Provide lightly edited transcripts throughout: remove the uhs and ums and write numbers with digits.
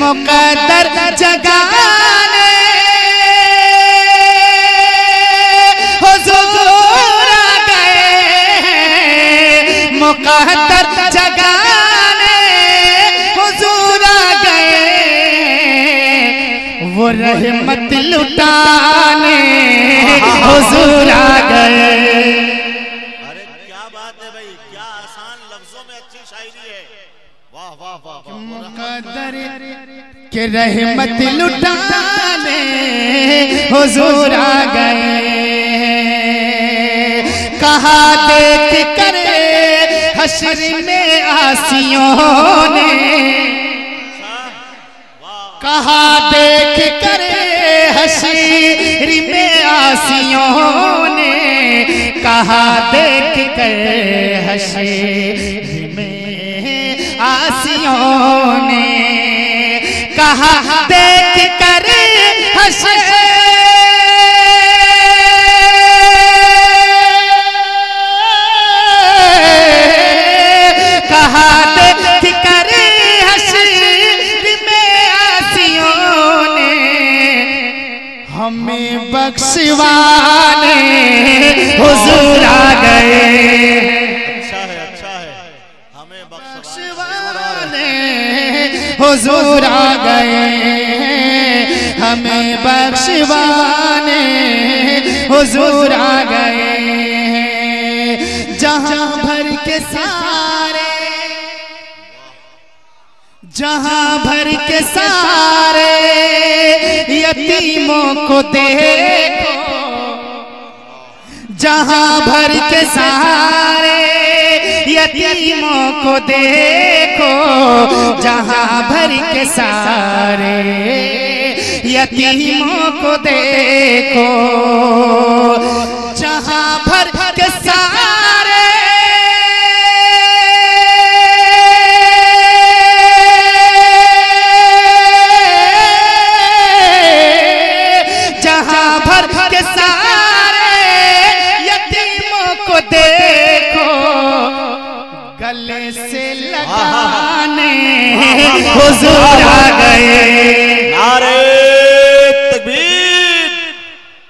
मुकद्दर जगाने हुजूर आ गए, मुकद्दर जगाने हुजूर आ गए, वो रहमत लुटाने हुजूर आ गए। अरे क्या बात है भाई, क्या आसान लफ्जों में अच्छी शायरी है। वाह वाह वाह। मुकद्दर के रहमत लुटाने हुजूर आ गए, कहा देख कर हश्र में आसियों ने, कहा देख कर हश्र में आसियों ने, कहा देख कर हश्र में आसियों ने, कहा देख कर हश्र कहा देख कर हश्र में आसियों ने, हमें बख्शवाने हुजूर आ गए। अच्छा है, हमें बख्शवाने हुजूर आ गए, हमें बख्शवाने हुजूर आ गए। जहां भर के सारे, जहां भर के सारे यतीमों को देखो, जहां भर के सारे यतीमों को देखो, जहां भर के सारे यतीमों को देखो, जहां भर के सारे जहां भर के सारे यतीमों को देखो, गले से लगाने हुजूर आ गए। नारे तकबीर,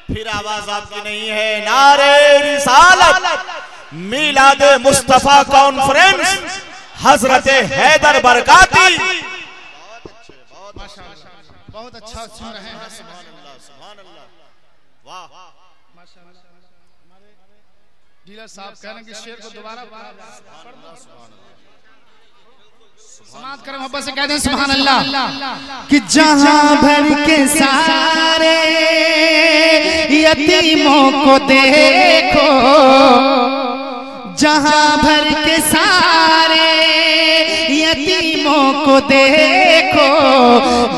फिर आवाज आपकी नहीं है। नारे रिसालत, मिलाद मुस्तफा कॉन्फ्रेंस, हजरत हैदर बरकाती। बहुत अच्छा सुन रहे हैं। सुभान अल्लाह, वाह। डीलर साहब कह रहे हैं कि शेर को दोबारा समाप्त करें, मोहब्बत से कह दें सुभान अल्लाह। कि जहां भर के सारे यतीमों को देखो, जहां भर के सारे यतीमों को देखो,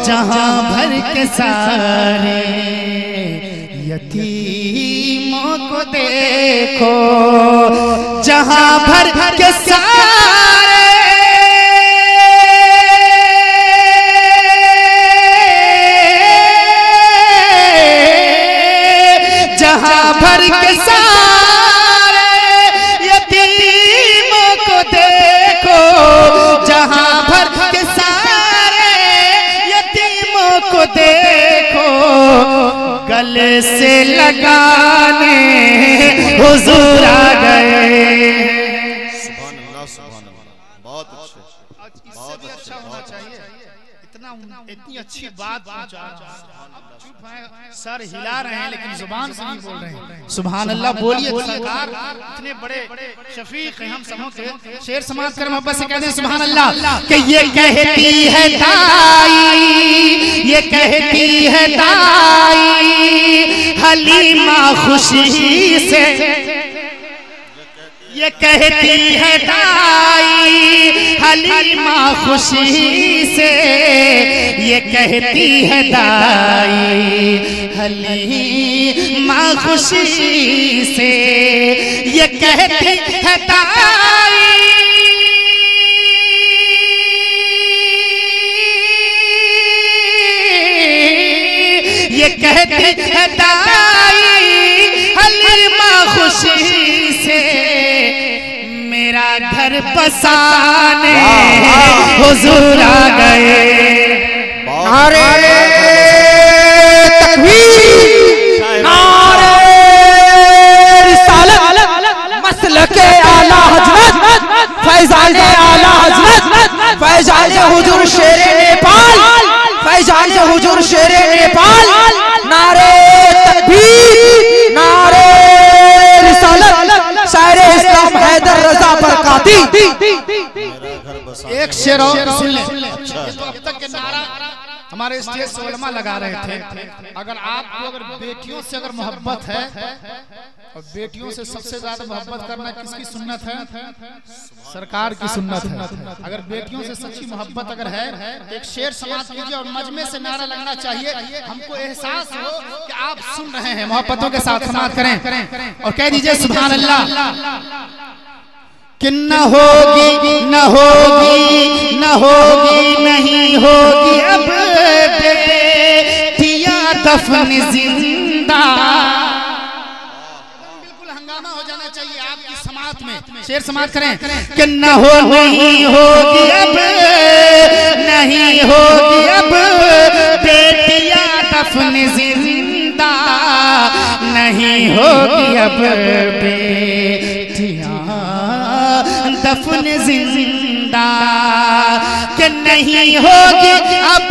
जहां भर के सारे यतीमों को देखो, जहां भर के सारे जहां भर के सारे यतीमों को देखो, जहां भर के सारे यतीमों को देखो, गले से लगाने हुजूर आ गए। सुभान अल्लाह, सुभान अल्लाह, बहुत अच्छे, इससे भी अच्छा होना चाहिए। इतनी अच्छी बात सर हिला रहे हैं लेकिन जुबान से नहीं बोल रहे हैं। सुभान अल्लाह बोलिए सरकार, इतने बड़े शफीक हैं, हम सबों के शेर समाप्त कर मोहब्बत से कहते हैं सुभान अल्लाह। कि ये कहती है दाई, ये कहती है दाई हलीमा खुशी से, ये कहती है दाई हलीमा खुशी से, ये कहती है दाई हलीमा खुशी से, ये कहती है दाई ये कहती है दाई हलीमा खुशी से, मेरा घर बसाने हुजूर आ गए। नारे तकबीर, नारे रिसालत, मसलके आला हजरत, फैजाने आला हजरत, फैजाने हुजूर शेरे नेपाल, फैजाने हुजूर शेरे नेपाल। नारे तकबीर, नारे रिसालत, शायरे इस्लाम हैदर रजा बरकाती। एक शेर और सुन ले। तो अब तक के नारा हमारे स्टेज से उलमा लगा रहे थे। अगर आपको अगर बेटियों से अगर मोहब्बत है, और बेटियों से सबसे ज्यादा मोहब्बत करना किसकी सुन्नत है? सरकार की सुन्नत है। अगर बेटियों से सच्ची मोहब्बत अगर है तो एक शेर समाप्त कीजिए और मजमे से नारा लगना चाहिए, हमको एहसास हो कि आप सुन रहे हैं। मोहब्बतों के साथ समाप्त करें और कह दीजिए सुभान अल्लाह। कि न होगी न होगी न होगी नहीं होगी अब बेटियां दफन जिंदा। बिल्कुल हंगामा हो जाना चाहिए आपकी समात में। शेर समात करें कि न हो नहीं होगी अब, नहीं होगी अब बेटियां दफन जिंदा, नहीं होगी अब बेटियां दफन जिंदा, कि नहीं होगी अब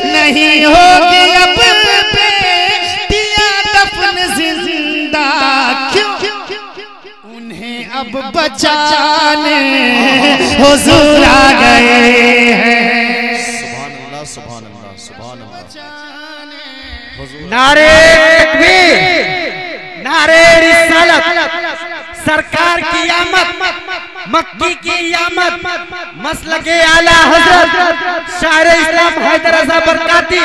नहीं होगी अब बेटियां दफन जिंदा। क्यों? उन्हें अब बचाने हुजूर आ गए हैं। सुभान अल्लाह, सुभान अल्लाह, सुभान अल्लाह। नारे तकबीर, नारे रिसालत, सरकार की आमद, मक्की की आमद, मसलके आला हजरत, शायरे इस्लाम हैदर रजा बरकाती।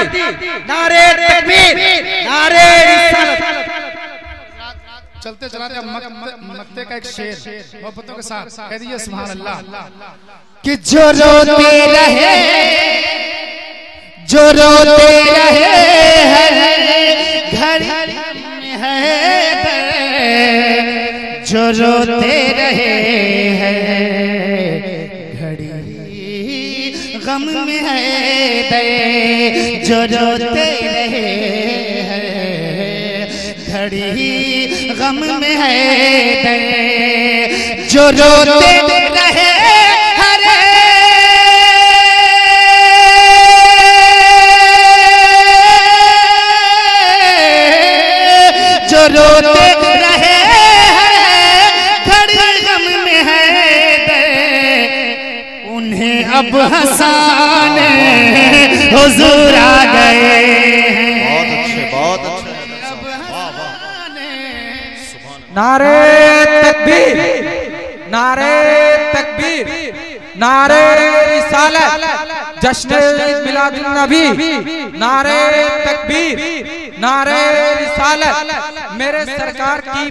नारे तकबीर, नारे रिसालत। चलते चलाते मक्ते का एक शेर मोहब्बतों के साथ कह दीजिए सुभान अल्लाह। कि जो रोते रहे, जो रोते रहे घर में है, जो रोते रहे घड़ी गम में है, जो रोते रहे घड़ी गम में है, जो रोते रहे रोते रहे घड़ी गम में है, उन्हें अब हंसाने हुजूर आ गए हैं। बहुत अच्छे, बहुत अच्छे। नारे तकबीर, नारे तकबीर, नारे रिसालत, जश्न मिलादुन नबी, नारे तकबीर, नारे रिसालत। मेरे सरकार की